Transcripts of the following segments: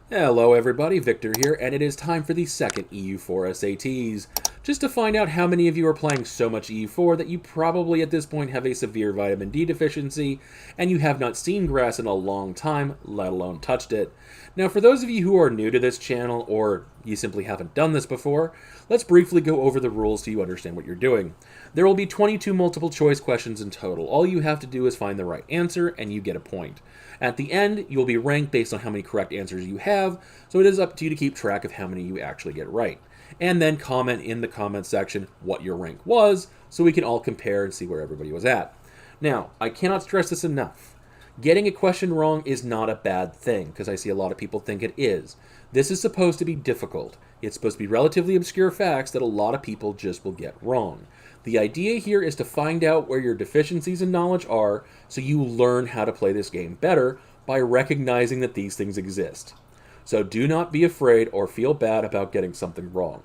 Hello everybody, Victor here, and it is time for the second EU4 SATs. Just to find out how many of you are playing so much EU4 that you probably at this point have a severe vitamin D deficiency, and you have not seen grass in a long time, let alone touched it. Now for those of you who are new to this channel, or you simply haven't done this before, let's briefly go over the rules so you understand what you're doing. There will be 22 multiple choice questions in total. All you have to do is find the right answer, and you get a point. At the end, you'll be ranked based on how many correct answers you have, so it is up to you to keep track of how many you actually get right. And then comment in the comment section what your rank was, so we can all compare and see where everybody was at. Now, I cannot stress this enough. Getting a question wrong is not a bad thing, because I see a lot of people think it is. This is supposed to be difficult. It's supposed to be relatively obscure facts that a lot of people just will get wrong. The idea here is to find out where your deficiencies in knowledge are so you learn how to play this game better by recognizing that these things exist. So do not be afraid or feel bad about getting something wrong.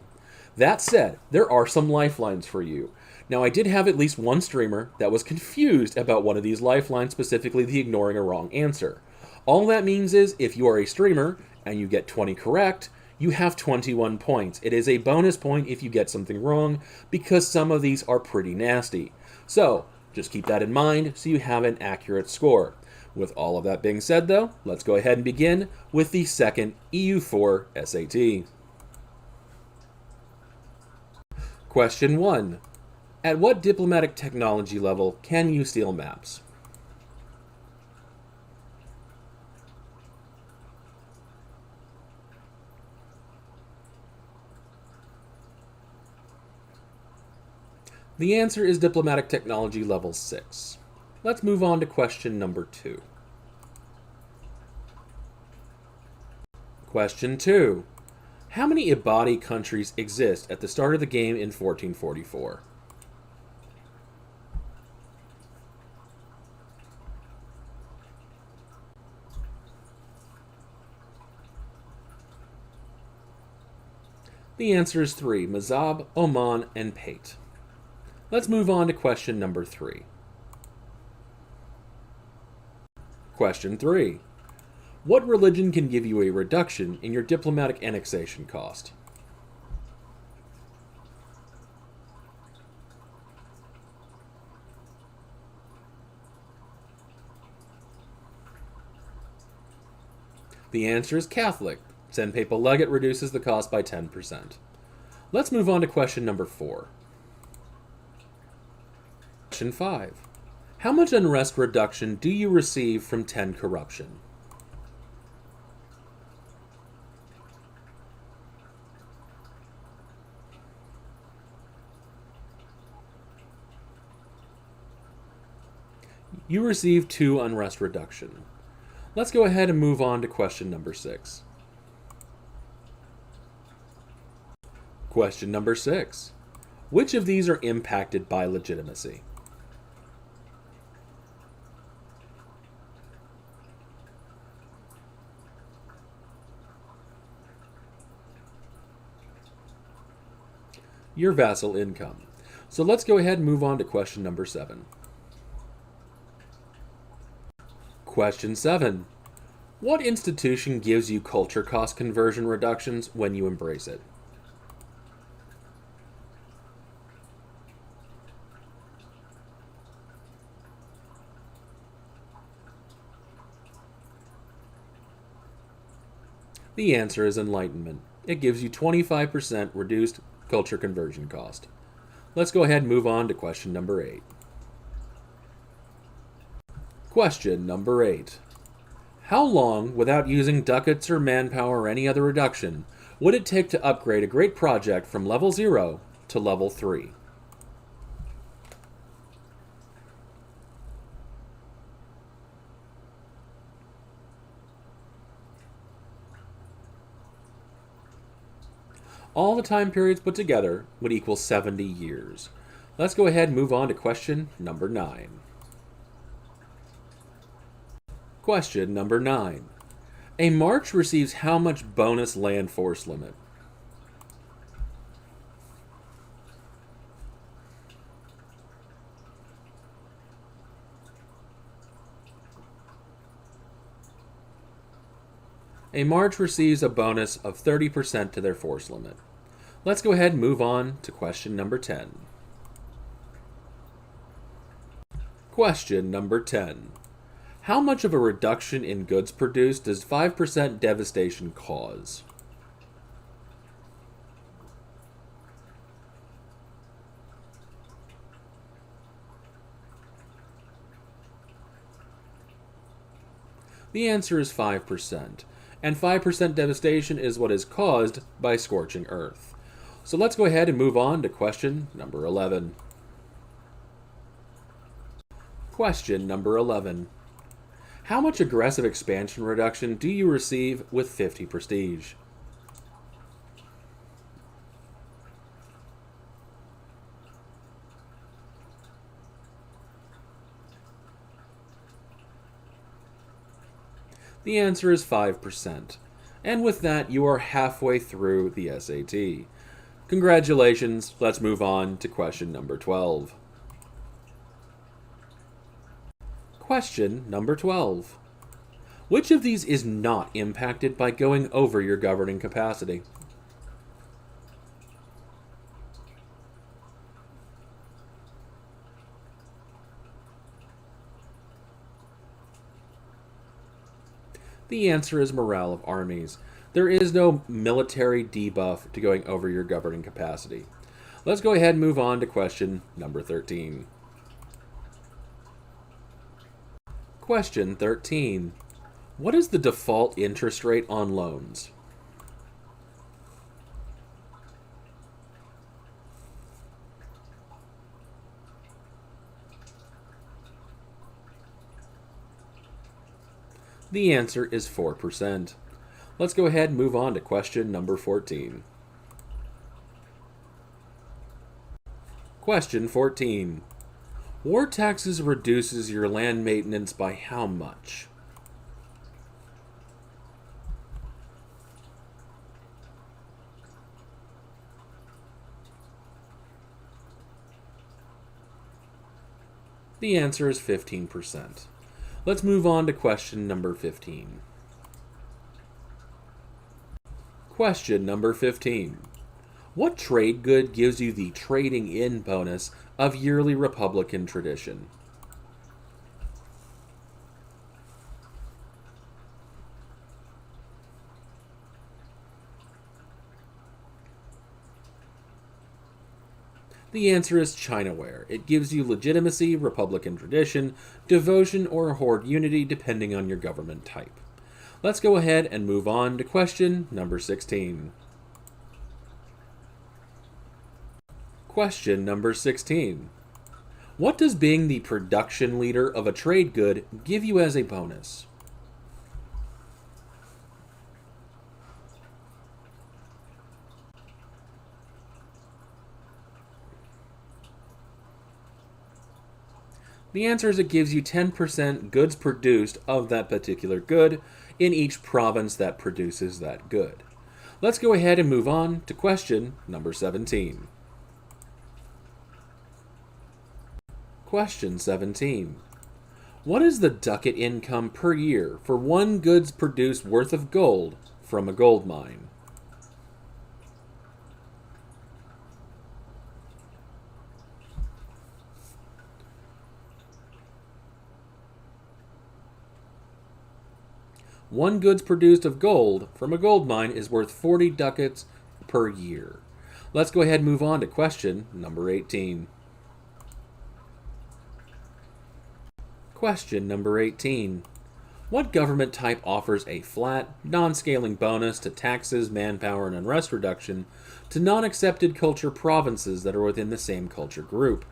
That said, there are some lifelines for you. Now, I did have at least one streamer that was confused about one of these lifelines, specifically the ignoring a wrong answer. All that means is if you are a streamer and you get 20 correct, you have 21 points. It is a bonus point if you get something wrong, because some of these are pretty nasty. So, just keep that in mind so you have an accurate score. With all of that being said though, let's go ahead and begin with the second EU4 SAT. Question 1. At what diplomatic technology level can you steal maps? The answer is diplomatic technology level 6. Let's move on to question number 2. Question 2. How many Ibadi countries exist at the start of the game in 1444? The answer is 3, Mazab, Oman, and Pate. Let's move on to question number 3. Question 3. What religion can give you a reduction in your diplomatic annexation cost? The answer is Catholic. Send Papal Legate reduces the cost by 10%. Let's move on to question number 4. Question 5. How much unrest reduction do you receive from 10 corruption? You receive 2 unrest reduction. Let's go ahead and move on to question number 6. Question number 6. Which of these are impacted by legitimacy? Your vassal income. So let's go ahead and move on to question number 7. Question 7. What institution gives you culture cost conversion reductions when you embrace it? The answer is Enlightenment. It gives you 25% reduced culture conversion cost. Let's go ahead and move on to question number 8. Question number 8. How long, without using ducats or manpower or any other reduction, would it take to upgrade a great project from level 0 to level 3? All the time periods put together would equal 70 years. Let's go ahead and move on to question number 9. Question number 9. A march receives how much bonus land force limit? A march receives a bonus of 30% to their force limit. Let's go ahead and move on to question number 10. Question number 10. How much of a reduction in goods produced does 5% devastation cause? The answer is 5%, and 5% devastation is what is caused by scorching earth. So let's go ahead and move on to question number 11. Question number 11. How much aggressive expansion reduction do you receive with 50 prestige? The answer is 5%. And with that, you are halfway through the SAT. Congratulations, let's move on to question number 12. Question number 12. Which of these is not impacted by going over your governing capacity? The answer is morale of armies. There is no military debuff to going over your governing capacity. Let's go ahead and move on to question number 13. Question 13. What is the default interest rate on loans? The answer is 4%. Let's go ahead and move on to question number 14. Question 14. War taxes reduces your land maintenance by how much? The answer is 15%. Let's move on to question number 15. Question number 15. What trade good gives you the trading in bonus of yearly Republican tradition? The answer is Chinaware. It gives you legitimacy, Republican tradition, devotion, or horde unity depending on your government type. Let's go ahead and move on to question number 16. Question number 16. What does being the production leader of a trade good give you as a bonus? The answer is it gives you 10% goods produced of that particular good in each province that produces that good. Let's go ahead and move on to question number 17. Question 17. What is the ducat income per year for one goods produced worth of gold from a gold mine? One goods produced of gold from a gold mine is worth 40 ducats per year. Let's go ahead and move on to question number 18. Question number 18. What government type offers a flat, non-scaling bonus to taxes, manpower, and unrest reduction to non-accepted culture provinces that are within the same culture group?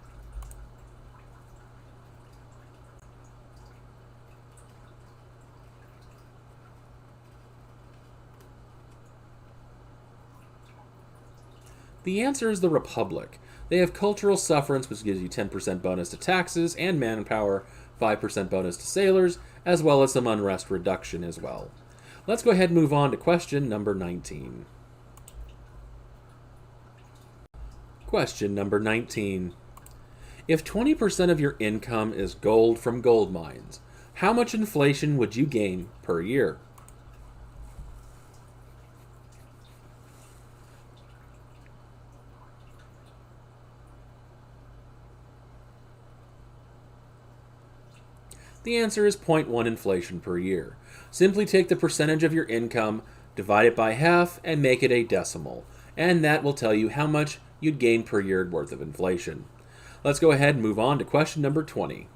The answer is the Republic. They have cultural sufferance, which gives you 10% bonus to taxes and manpower, 5% bonus to sailors, as well as some unrest reduction as well. Let's go ahead and move on to question number 19. Question number 19. If 20% of your income is gold from gold mines, how much inflation would you gain per year? The answer is 0.1 inflation per year. Simply take the percentage of your income, divide it by half, and make it a decimal. And that will tell you how much you'd gain per year worth of inflation. Let's go ahead and move on to question number 20.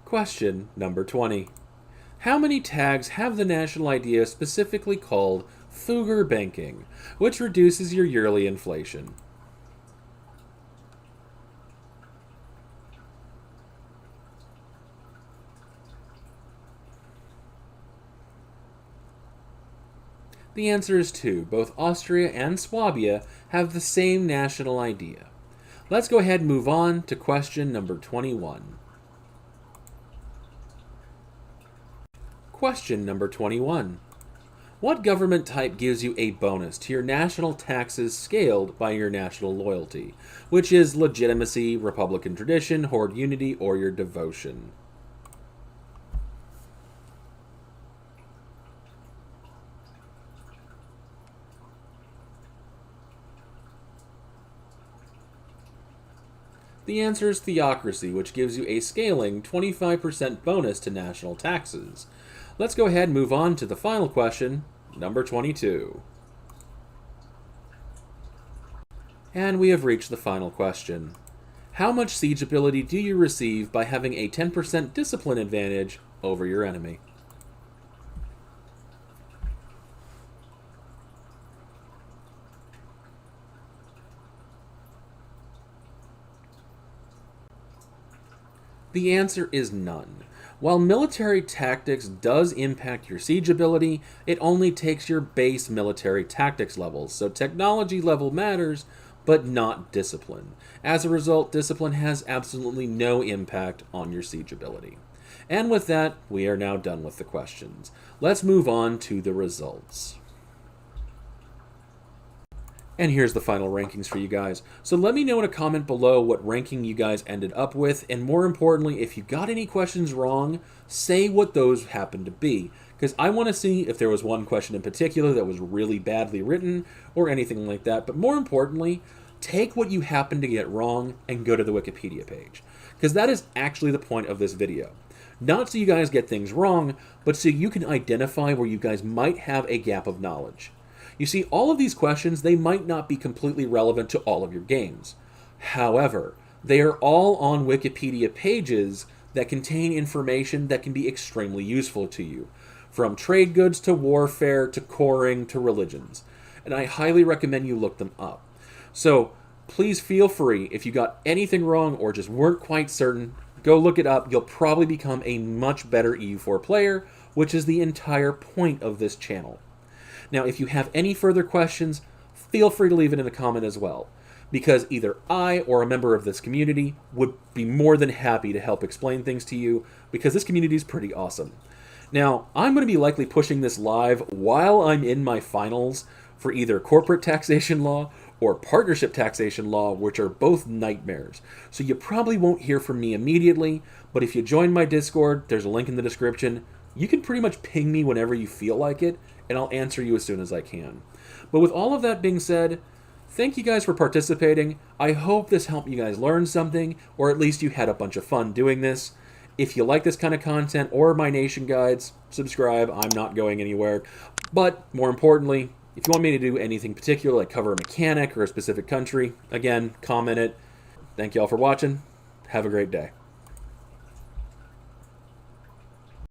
Question number 20. How many tags have the national idea specifically called Fugger banking, which reduces your yearly inflation? The answer is 2. Both Austria and Swabia have the same national idea. Let's go ahead and move on to question number 21. Question number 21. What government type gives you a bonus to your national taxes scaled by your national loyalty, which is legitimacy, republican tradition, horde unity, or your devotion? The answer is theocracy, which gives you a scaling 25% bonus to national taxes. Let's go ahead and move on to the final question, number 22. And we have reached the final question. How much siege ability do you receive by having a 10% discipline advantage over your enemy? The answer is none. While military tactics does impact your siege ability, it only takes your base military tactics levels, so technology level matters, but not discipline. As a result, discipline has absolutely no impact on your siege ability. And with that, we are now done with the questions. Let's move on to the results. And here's the final rankings for you guys. So let me know in a comment below what ranking you guys ended up with, and more importantly, if you got any questions wrong, say what those happen to be, because I want to see if there was one question in particular that was really badly written or anything like that. But more importantly, take what you happen to get wrong and go to the Wikipedia page, because that is actually the point of this video. Not so you guys get things wrong, but so you can identify where you guys might have a gap of knowledge. You see, all of these questions, they might not be completely relevant to all of your games. However, they are all on Wikipedia pages that contain information that can be extremely useful to you, from trade goods to warfare to coring to religions. And I highly recommend you look them up. So please feel free, if you got anything wrong or just weren't quite certain, go look it up. You'll probably become a much better EU4 player, which is the entire point of this channel. Now, if you have any further questions, feel free to leave it in a comment as well, because either I or a member of this community would be more than happy to help explain things to you, because this community is pretty awesome. Now, I'm going to be likely pushing this live while I'm in my finals for either corporate taxation law or partnership taxation law, which are both nightmares. So you probably won't hear from me immediately, but if you join my Discord, there's a link in the description. You can pretty much ping me whenever you feel like it, and I'll answer you as soon as I can. But with all of that being said, thank you guys for participating. I hope this helped you guys learn something, or at least you had a bunch of fun doing this. If you like this kind of content or my nation guides, subscribe. I'm not going anywhere. But more importantly, if you want me to do anything particular, like cover a mechanic or a specific country, again, comment it. Thank you all for watching. Have a great day.